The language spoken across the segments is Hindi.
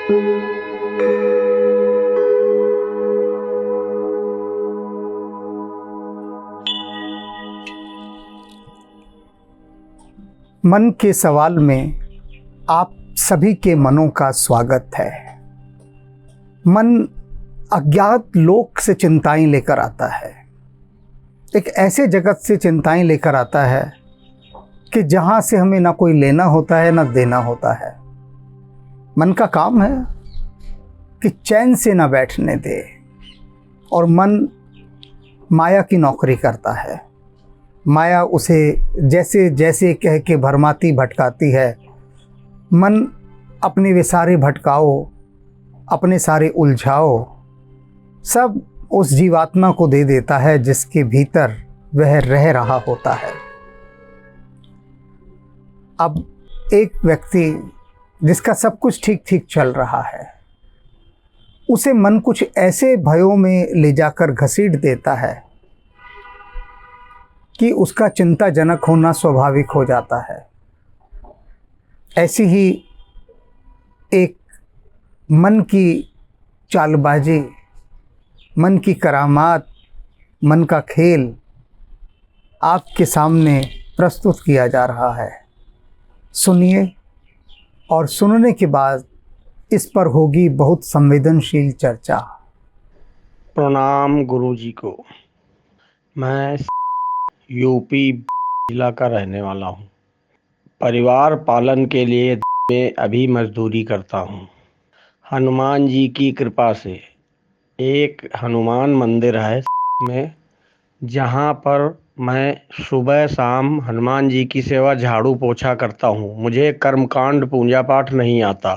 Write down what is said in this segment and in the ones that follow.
मन के सवाल में आप सभी के मनों का स्वागत है। मन अज्ञात लोक से चिंताएं लेकर आता है, एक ऐसे जगत से चिंताएं लेकर आता है कि जहां से हमें ना कोई लेना होता है ना देना होता है। मन का काम है कि चैन से ना बैठने दे, और मन माया की नौकरी करता है। माया उसे जैसे जैसे कह के भरमाती भटकाती है। मन अपने वे सारे भटकाओ, अपने सारे उलझाओ सब उस जीवात्मा को दे देता है जिसके भीतर वह रह रहा होता है। अब एक व्यक्ति जिसका सब कुछ ठीक ठीक चल रहा है, उसे मन कुछ ऐसे भयों में ले जाकर घसीट देता है कि उसका चिंताजनक होना स्वाभाविक हो जाता है। ऐसी ही एक मन की चालबाजी, मन की करामात, मन का खेल आपके सामने प्रस्तुत किया जा रहा है। सुनिए, और सुनने के बाद इस पर होगी बहुत संवेदनशील चर्चा। प्रणाम गुरुजी को। मैं यूपी जिला का रहने वाला हूँ। परिवार पालन के लिए मैं अभी मजदूरी करता हूँ। हनुमान जी की कृपा से एक हनुमान मंदिर है में, जहाँ पर मैं सुबह शाम हनुमान जी की सेवा झाड़ू पोछा करता हूँ। मुझे कर्मकांड पूजा पाठ नहीं आता।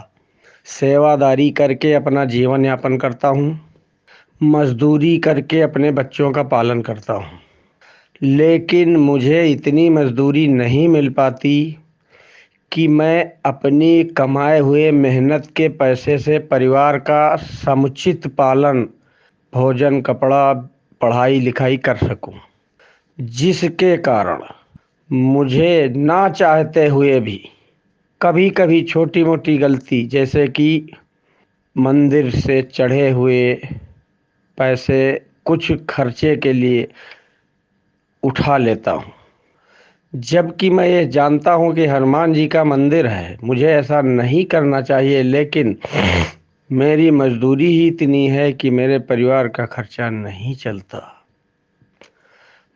सेवादारी करके अपना जीवन यापन करता हूँ। मजदूरी करके अपने बच्चों का पालन करता हूँ। लेकिन मुझे इतनी मजदूरी नहीं मिल पाती कि मैं अपनी कमाए हुए मेहनत के पैसे से परिवार का समुचित पालन, भोजन, कपड़ा, पढ़ाई लिखाई कर सकूं। जिसके कारण मुझे ना चाहते हुए भी कभी कभी छोटी मोटी गलती, जैसे कि मंदिर से चढ़े हुए पैसे कुछ खर्चे के लिए उठा लेता हूँ। जबकि मैं ये जानता हूँ कि हनुमान जी का मंदिर है, मुझे ऐसा नहीं करना चाहिए, लेकिन मेरी मजदूरी ही इतनी है कि मेरे परिवार का खर्चा नहीं चलता।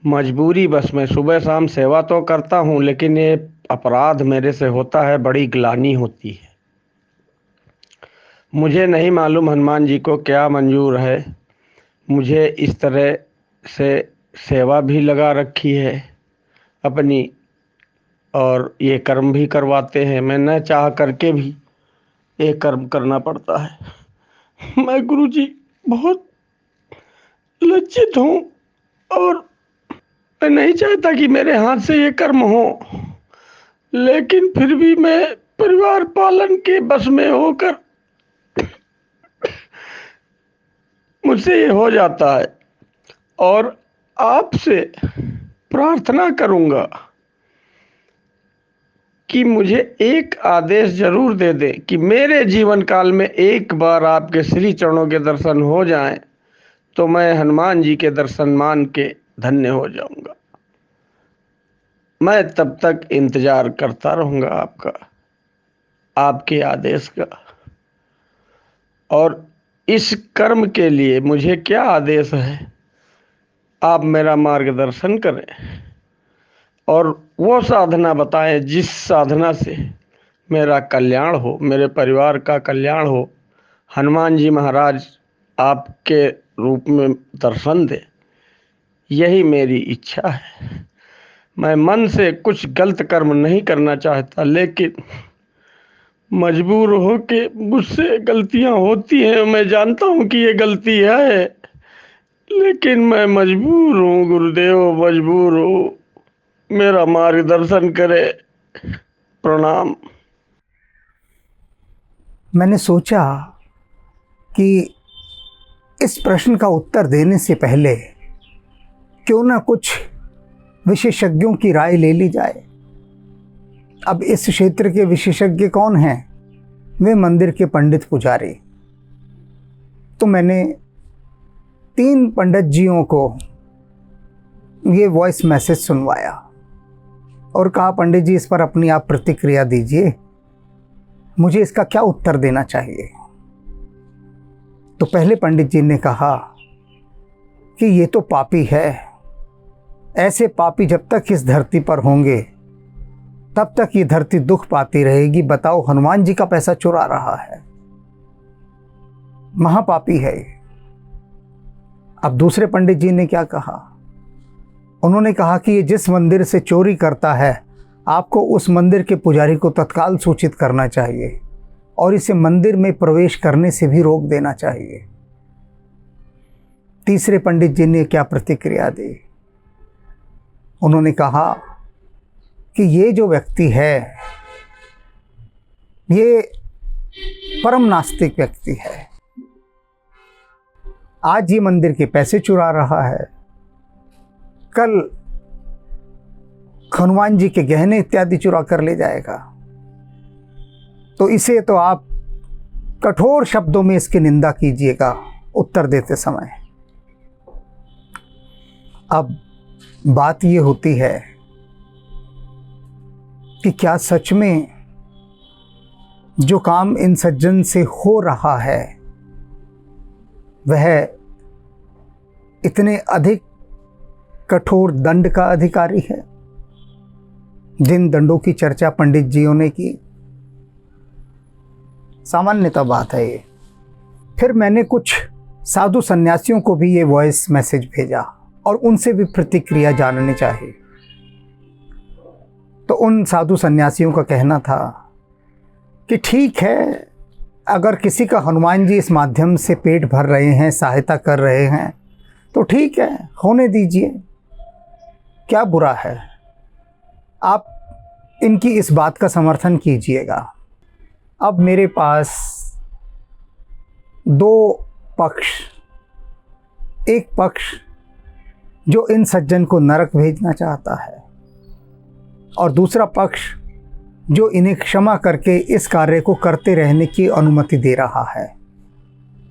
मजबूरी बस। मैं सुबह शाम सेवा तो करता हूँ, लेकिन ये अपराध मेरे से होता है, बड़ी ग्लानि होती है। मुझे नहीं मालूम हनुमान जी को क्या मंजूर है। मुझे इस तरह से सेवा भी लगा रखी है अपनी, और ये कर्म भी करवाते हैं। मैं न चाह करके भी ये कर्म करना पड़ता है। मैं गुरुजी बहुत लज्जित हूँ, और मैं नहीं चाहता कि मेरे हाथ से ये कर्म हो, लेकिन फिर भी मैं परिवार पालन के बस में होकर मुझसे ये हो जाता है। और आपसे प्रार्थना करूँगा कि मुझे एक आदेश जरूर दे दे कि मेरे जीवन काल में एक बार आपके श्री चरणों के दर्शन हो जाएं, तो मैं हनुमान जी के दर्शन मान के धन्य हो जाऊंगा। मैं तब तक इंतजार करता रहूंगा आपके आदेश का। और इस कर्म के लिए मुझे क्या आदेश है, आप मेरा मार्गदर्शन करें और वो साधना बताएं जिस साधना से मेरा कल्याण हो, मेरे परिवार का कल्याण हो। हनुमान जी महाराज आपके रूप में दर्शन दे, यही मेरी इच्छा है। मैं मन से कुछ गलत कर्म नहीं करना चाहता, लेकिन मजबूर हो के मुझसे गलतियां होती हैं। मैं जानता हूँ कि ये गलती है, लेकिन मैं मजबूर हूँ गुरुदेव, मजबूर हूँ। मेरा मार्गदर्शन करे। प्रणाम। मैंने सोचा कि इस प्रश्न का उत्तर देने से पहले क्यों ना कुछ विशेषज्ञों की राय ले ली जाए। अब इस क्षेत्र के विशेषज्ञ कौन हैं? वे मंदिर के पंडित पुजारी। तो मैंने 3 पंडित जियों को ये वॉइस मैसेज सुनवाया और कहा, पंडित जी इस पर अपनी आप प्रतिक्रिया दीजिए, मुझे इसका क्या उत्तर देना चाहिए। तो पहले पंडित जी ने कहा कि ये तो पापी है, ऐसे पापी जब तक इस धरती पर होंगे तब तक ये धरती दुख पाती रहेगी। बताओ, हनुमान जी का पैसा चुरा रहा है, महापापी है ये। अब दूसरे पंडित जी ने क्या कहा, उन्होंने कहा कि ये जिस मंदिर से चोरी करता है आपको उस मंदिर के पुजारी को तत्काल सूचित करना चाहिए और इसे मंदिर में प्रवेश करने से भी रोक देना चाहिए। तीसरे पंडित जी ने क्या प्रतिक्रिया दी, उन्होंने कहा कि ये जो व्यक्ति है ये परम नास्तिक व्यक्ति है, आज ये मंदिर के पैसे चुरा रहा है, कल हनुमान जी के गहने इत्यादि चुरा कर ले जाएगा। तो इसे तो आप कठोर शब्दों में इसकी निंदा कीजिएगा उत्तर देते समय। अब बात ये होती है कि क्या सच में जो काम इन सज्जन से हो रहा है वह इतने अधिक कठोर दंड का अधिकारी है? जिन दंडों की चर्चा पंडित जियों ने की, सामान्यतः बात है ये। फिर मैंने कुछ साधु सन्यासियों को भी ये वॉइस मैसेज भेजा और उनसे भी प्रतिक्रिया जाननी चाहिए। तो उन साधु सन्यासियों का कहना था कि ठीक है, अगर किसी का हनुमान जी इस माध्यम से पेट भर रहे हैं, सहायता कर रहे हैं, तो ठीक है, होने दीजिए, क्या बुरा है। आप इनकी इस बात का समर्थन कीजिएगा। अब मेरे पास 2 पक्ष, एक पक्ष जो इन सज्जन को नरक भेजना चाहता है और दूसरा पक्ष जो इन्हें क्षमा करके इस कार्य को करते रहने की अनुमति दे रहा है।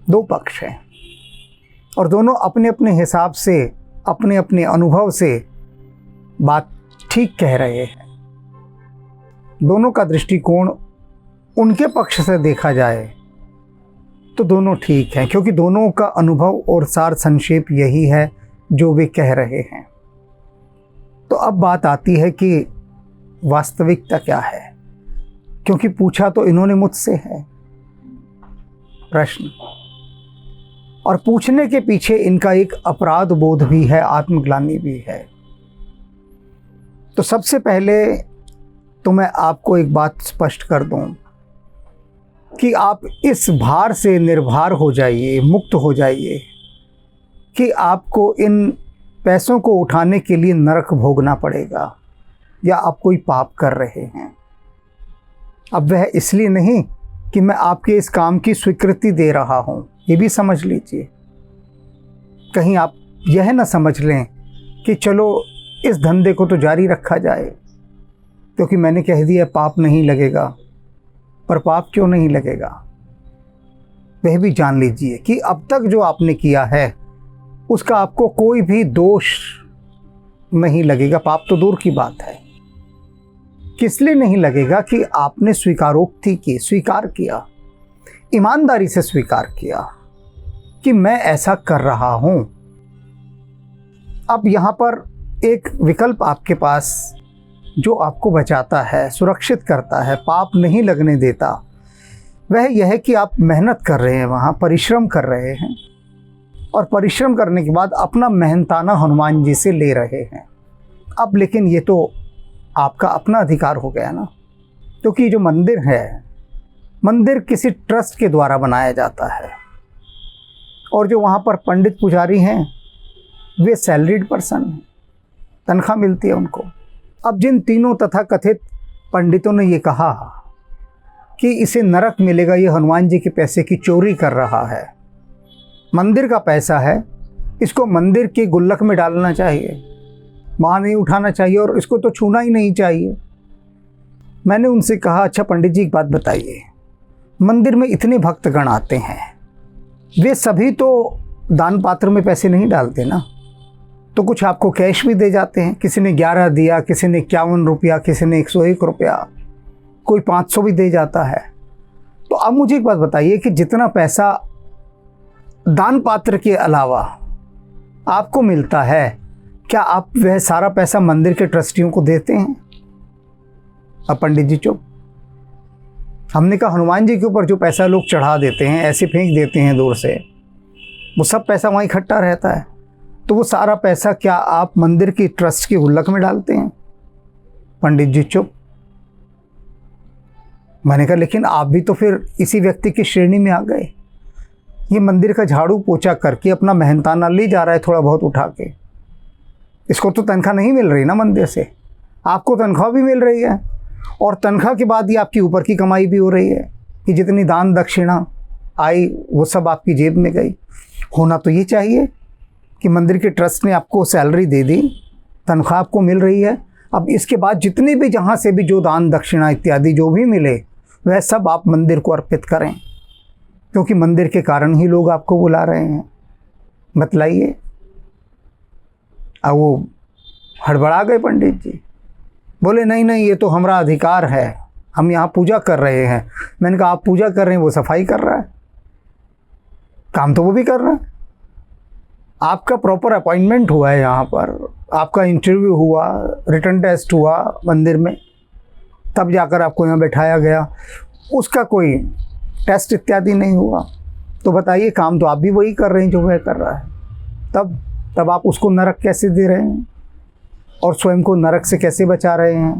2 पक्ष हैं और दोनों अपने अपने हिसाब से, अपने अपने अनुभव से बात ठीक कह रहे हैं। दोनों का दृष्टिकोण उनके पक्ष से देखा जाए तो दोनों ठीक हैं, क्योंकि दोनों का अनुभव और सार संक्षेप यही है जो वे कह रहे हैं। तो अब बात आती है कि वास्तविकता क्या है, क्योंकि पूछा तो इन्होंने मुझसे है प्रश्न, और पूछने के पीछे इनका एक अपराध बोध भी है, आत्मग्लानि भी है। तो सबसे पहले तो मैं आपको एक बात स्पष्ट कर दूं कि आप इस भार से निर्भर हो जाइए, मुक्त हो जाइए कि आपको इन पैसों को उठाने के लिए नरक भोगना पड़ेगा या आप कोई पाप कर रहे हैं। अब वह इसलिए नहीं कि मैं आपके इस काम की स्वीकृति दे रहा हूं, ये भी समझ लीजिए। कहीं आप यह ना समझ लें कि चलो इस धंधे को तो जारी रखा जाए, क्योंकि मैंने कह दिया पाप नहीं लगेगा। पर पाप क्यों नहीं लगेगा वह भी जान लीजिए कि अब तक जो आपने किया है उसका आपको कोई भी दोष नहीं लगेगा। पाप तो दूर की बात है, किस लिए नहीं लगेगा कि आपने स्वीकारोक्ति की, स्वीकार किया, ईमानदारी से स्वीकार किया कि मैं ऐसा कर रहा हूं। अब यहां पर एक विकल्प आपके पास जो आपको बचाता है, सुरक्षित करता है, पाप नहीं लगने देता, वह यह है कि आप मेहनत कर रहे हैं, वहाँ परिश्रम कर रहे हैं और परिश्रम करने के बाद अपना मेहनताना हनुमान जी से ले रहे हैं। अब लेकिन ये तो आपका अपना अधिकार हो गया ना, क्योंकि जो मंदिर है, मंदिर किसी ट्रस्ट के द्वारा बनाया जाता है और जो वहाँ पर पंडित पुजारी हैं वे सैलरीड पर्सन हैं, तनख्वाह मिलती है उनको। अब जिन तीनों तथाकथित पंडितों ने ये कहा कि इसे नरक मिलेगा, ये हनुमान जी के पैसे की चोरी कर रहा है, मंदिर का पैसा है, इसको मंदिर के गुल्लक में डालना चाहिए, वहाँ नहीं उठाना चाहिए और इसको तो छूना ही नहीं चाहिए। मैंने उनसे कहा, अच्छा पंडित जी एक बात बताइए, मंदिर में इतने भक्तगण आते हैं, वे सभी तो दान पात्र में पैसे नहीं डालते ना, तो कुछ आपको कैश भी दे जाते हैं। किसी ने 11 दिया, किसी ने 51 रुपया, किसी ने 101 रुपया, कोई 500 भी दे जाता है। तो अब मुझे एक बात बताइए कि जितना पैसा दान पात्र के अलावा आपको मिलता है, क्या आप वह सारा पैसा मंदिर के ट्रस्टियों को देते हैं? अब पंडित जी चुप। हमने कहा हनुमान जी के ऊपर जो पैसा लोग चढ़ा देते हैं, ऐसे फेंक देते हैं दूर से, वो सब पैसा वहाँ इकट्ठा रहता है, तो वो सारा पैसा क्या आप मंदिर की ट्रस्ट की गुल्लक में डालते हैं? पंडित जी चुप। मैंने कहा लेकिन आप भी तो फिर इसी व्यक्ति की श्रेणी में आ गए। ये मंदिर का झाड़ू पोछा करके अपना मेहनताना ले जा रहा है थोड़ा बहुत उठा के, इसको तो तनख्वाह नहीं मिल रही ना मंदिर से, आपको तनख्वाह भी मिल रही है और तनख्वाह के बाद ही आपकी ऊपर की कमाई भी हो रही है कि जितनी दान दक्षिणा आई वो सब आपकी जेब में गई। होना तो ये चाहिए कि मंदिर के ट्रस्ट ने आपको सैलरी दे दी, तनख्वाह आपको मिल रही है, अब इसके बाद जितने भी जहाँ से भी जो दान दक्षिणा इत्यादि जो भी मिले वह सब आप मंदिर को अर्पित करें, क्योंकि मंदिर के कारण ही लोग आपको बुला रहे हैं। बतलाइए। अब वो हड़बड़ा गए पंडित जी, बोले नहीं नहीं ये तो हमारा अधिकार है, हम यहाँ पूजा कर रहे हैं। मैंने कहा आप पूजा कर रहे हैं, वो सफाई कर रहा है, काम तो वो भी कर रहा है। आपका प्रॉपर अपॉइंटमेंट हुआ है यहाँ पर, आपका इंटरव्यू हुआ, रिटन टेस्ट हुआ मंदिर में, तब जाकर आपको यहाँ बैठाया गया, उसका कोई टेस्ट इत्यादि नहीं हुआ। तो बताइए काम तो आप भी वही कर रहे हैं जो वह कर रहा है, तब आप उसको नरक कैसे दे रहे हैं और स्वयं को नरक से कैसे बचा रहे हैं?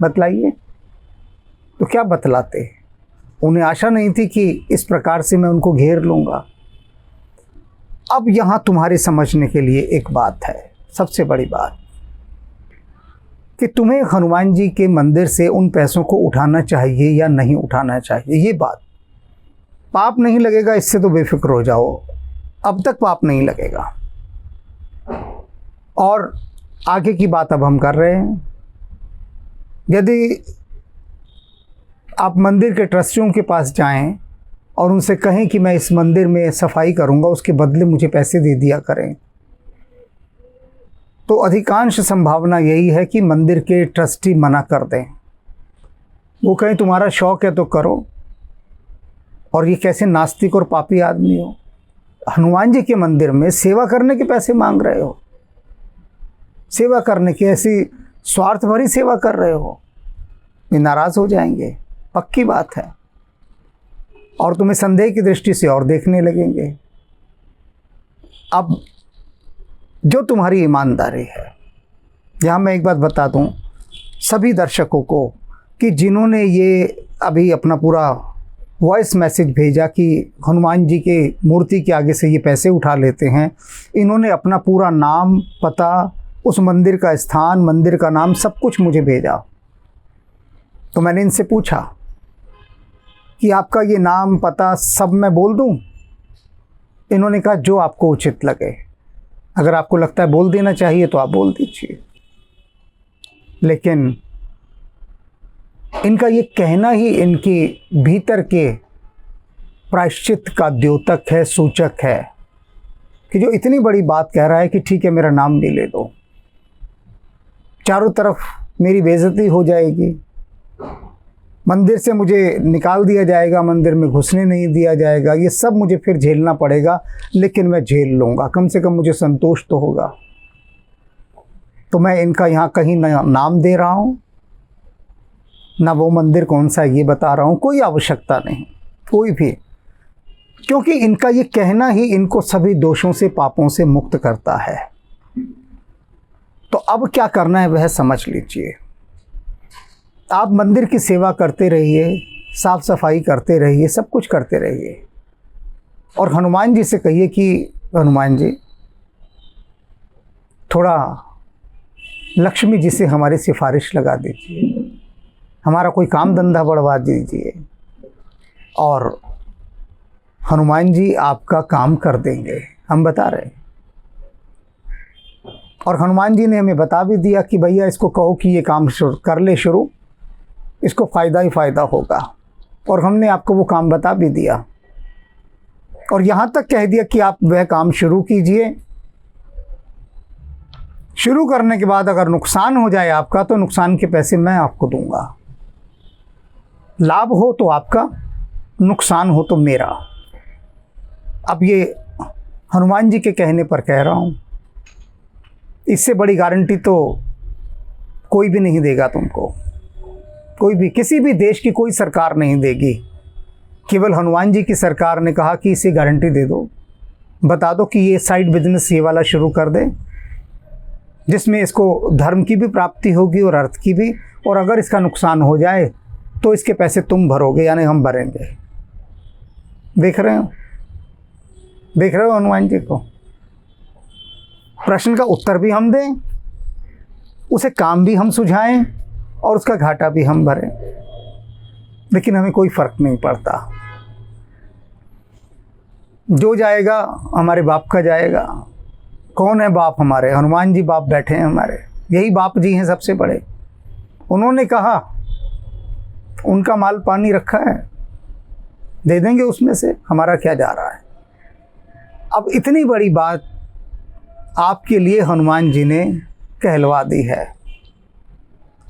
बतलाइए। तो क्या बतलाते? उन्हें आशा नहीं थी कि इस प्रकार से मैं उनको घेर लूँगा। अब यहाँ तुम्हारे समझने के लिए एक बात है, सबसे बड़ी बात, कि तुम्हें हनुमान जी के मंदिर से उन पैसों को उठाना चाहिए या नहीं उठाना चाहिए। ये बात, पाप नहीं लगेगा इससे तो बेफिक्र हो जाओ, अब तक पाप नहीं लगेगा। और आगे की बात अब हम कर रहे हैं। यदि आप मंदिर के ट्रस्टियों के पास जाएं और उनसे कहें कि मैं इस मंदिर में सफाई करूंगा, उसके बदले मुझे पैसे दे दिया करें, तो अधिकांश संभावना यही है कि मंदिर के ट्रस्टी मना कर दें। वो कहें तुम्हारा शौक है तो करो, और ये कैसे नास्तिक और पापी आदमी हो, हनुमान जी के मंदिर में सेवा करने के पैसे मांग रहे हो, सेवा करने की ऐसी स्वार्थ भरी सेवा कर रहे हो, ये नाराज़ हो जाएंगे, पक्की बात है, और तुम्हें संदेह की दृष्टि से और देखने लगेंगे। अब जो तुम्हारी ईमानदारी है, यहाँ मैं एक बात बता दूँ सभी दर्शकों को कि जिन्होंने ये अभी अपना पूरा वॉइस मैसेज भेजा कि हनुमान जी के मूर्ति के आगे से ये पैसे उठा लेते हैं, इन्होंने अपना पूरा नाम, पता, उस मंदिर का स्थान, मंदिर का नाम, सब कुछ मुझे भेजा। तो मैंने इनसे पूछा कि आपका ये नाम, पता सब मैं बोल दूं? इन्होंने कहा जो आपको उचित लगे, अगर आपको लगता है बोल देना चाहिए तो आप बोल दीजिए। लेकिन इनका ये कहना ही इनके भीतर के प्रायश्चित का द्योतक है, सूचक है, कि जो इतनी बड़ी बात कह रहा है कि ठीक है मेरा नाम भी ले दो, चारों तरफ मेरी बेइज्जती हो जाएगी, मंदिर से मुझे निकाल दिया जाएगा, मंदिर में घुसने नहीं दिया जाएगा, ये सब मुझे फिर झेलना पड़ेगा, लेकिन मैं झेल लूँगा, कम से कम मुझे संतोष तो होगा। तो मैं इनका यहाँ कहीं न नाम दे रहा हूँ, ना वो मंदिर कौन सा है ये बता रहा हूँ, कोई आवश्यकता नहीं, कोई भी, क्योंकि इनका ये कहना ही इनको सभी दोषों से, पापों से मुक्त करता है। तो अब क्या करना है वह समझ लीजिए। आप मंदिर की सेवा करते रहिए, साफ सफाई करते रहिए, सब कुछ करते रहिए, और हनुमान जी से कहिए कि हनुमान जी थोड़ा लक्ष्मी जी से हमारी सिफारिश लगा दीजिए, हमारा कोई काम धंधा बढ़वा दीजिए, और हनुमान जी आपका काम कर देंगे, हम बता रहे हैं। और हनुमान जी ने हमें बता भी दिया कि भैया इसको कहो कि ये काम कर ले शुरू, इसको फ़ायदा ही फ़ायदा होगा। और हमने आपको वो काम बता भी दिया और यहाँ तक कह दिया कि आप वह काम शुरू कीजिए। शुरू करने के बाद अगर नुकसान हो जाए आपका तो नुकसान के पैसे मैं आपको दूंगा। लाभ हो तो आपका, नुकसान हो तो मेरा। अब ये हनुमान जी के कहने पर कह रहा हूँ, इससे बड़ी गारंटी तो कोई भी नहीं देगा तुमको, कोई भी, किसी भी देश की कोई सरकार नहीं देगी। केवल हनुमान जी की सरकार ने कहा कि इसे गारंटी दे दो, बता दो कि ये साइड बिजनेस ये वाला शुरू कर दे जिसमें इसको धर्म की भी प्राप्ति होगी और अर्थ की भी, और अगर इसका नुकसान हो जाए तो इसके पैसे तुम भरोगे, यानी हम भरेंगे। देख रहे हो, देख रहे हो हनुमान जी को? प्रश्न का उत्तर भी हम दें, उसे काम भी हम सुझाएं और उसका घाटा भी हम भरें, लेकिन हमें कोई फर्क नहीं पड़ता। जो जाएगा हमारे बाप का जाएगा। कौन है बाप हमारे? हनुमान जी बाप बैठे हैं हमारे, यही बाप जी हैं सबसे बड़े। उन्होंने कहा, उनका माल पानी रखा है, दे देंगे उसमें से, हमारा क्या जा रहा है। अब इतनी बड़ी बात आपके लिए हनुमान जी ने कहलवा दी है।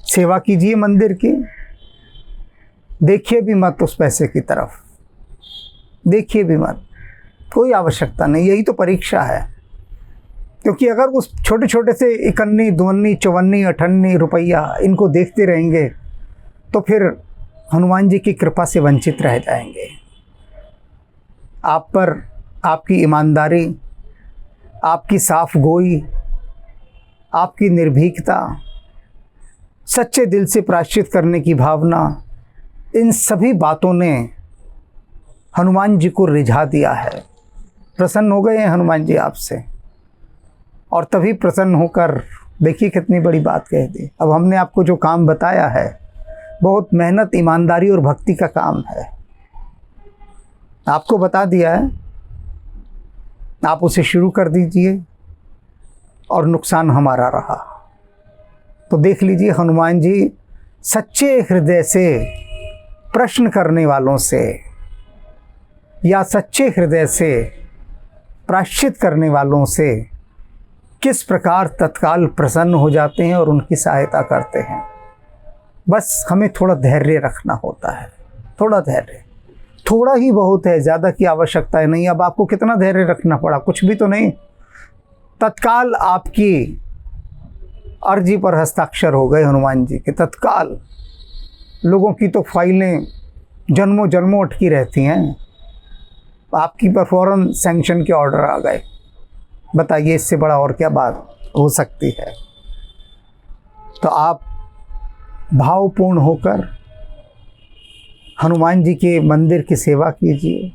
सेवा कीजिए मंदिर की, देखिए भी मत उस पैसे की तरफ, देखिए भी मत, कोई आवश्यकता नहीं। यही तो परीक्षा है, क्योंकि अगर उस छोटे छोटे से 51, 52, 54, 58 रुपया इनको देखते रहेंगे तो फिर हनुमान जी की कृपा से वंचित रह जाएंगे। आप पर आपकी ईमानदारी, आपकी साफ गोई, आपकी निर्भीकता, सच्चे दिल से प्रायश्चित करने की भावना, इन सभी बातों ने हनुमान जी को रिझा दिया है। प्रसन्न हो गए हैं हनुमान जी आपसे, और तभी प्रसन्न होकर देखिए कितनी बड़ी बात कह दी। अब हमने आपको जो काम बताया है बहुत मेहनत, ईमानदारी और भक्ति का काम है। आपको बता दिया है, आप उसे शुरू कर दीजिए और नुकसान हमारा रहा तो देख लीजिए हनुमान जी सच्चे हृदय से प्रश्न करने वालों से या सच्चे हृदय से प्रायश्चित करने वालों से किस प्रकार तत्काल प्रसन्न हो जाते हैं और उनकी सहायता करते हैं। बस हमें थोड़ा धैर्य रखना होता है, थोड़ा धैर्य, थोड़ा ही बहुत है, ज़्यादा की आवश्यकता नहीं। अब आपको कितना धैर्य रखना पड़ा? कुछ भी तो नहीं। तत्काल आपकी अर्जी पर हस्ताक्षर हो गए हनुमान जी के, तत्काल। लोगों की तो फाइलें जन्मों जन्मों अटकी रहती हैं, आपकी पर फौरन सैंक्शन के ऑर्डर आ गए। बताइए इससे बड़ा और क्या बात हो सकती है। तो आप भावपूर्ण होकर हनुमान जी के मंदिर की सेवा कीजिए,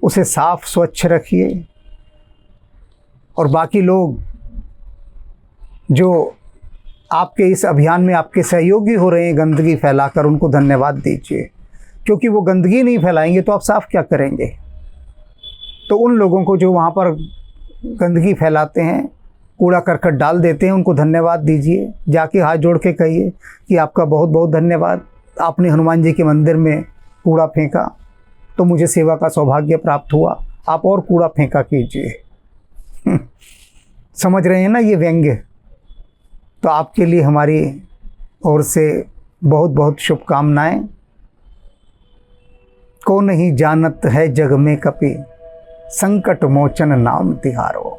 उसे साफ स्वच्छ रखिए, और बाकी लोग जो आपके इस अभियान में आपके सहयोगी हो रहे हैं गंदगी फैलाकर, उनको धन्यवाद दीजिए, क्योंकि वो गंदगी नहीं फैलाएंगे तो आप साफ क्या करेंगे। तो उन लोगों को जो वहाँ पर गंदगी फैलाते हैं, कूड़ा करकट डाल देते हैं, उनको धन्यवाद दीजिए। जाके हाथ जोड़ के कहिए कि आपका बहुत बहुत धन्यवाद, आपने हनुमान जी के मंदिर में कूड़ा फेंका तो मुझे सेवा का सौभाग्य प्राप्त हुआ, आप और कूड़ा फेंका कीजिए। समझ रहे हैं ना ये व्यंग्य? तो आपके लिए हमारी ओर से बहुत बहुत शुभकामनाएं। को नहीं जानत है जग में कपि, संकट मोचन नाम तिहारो।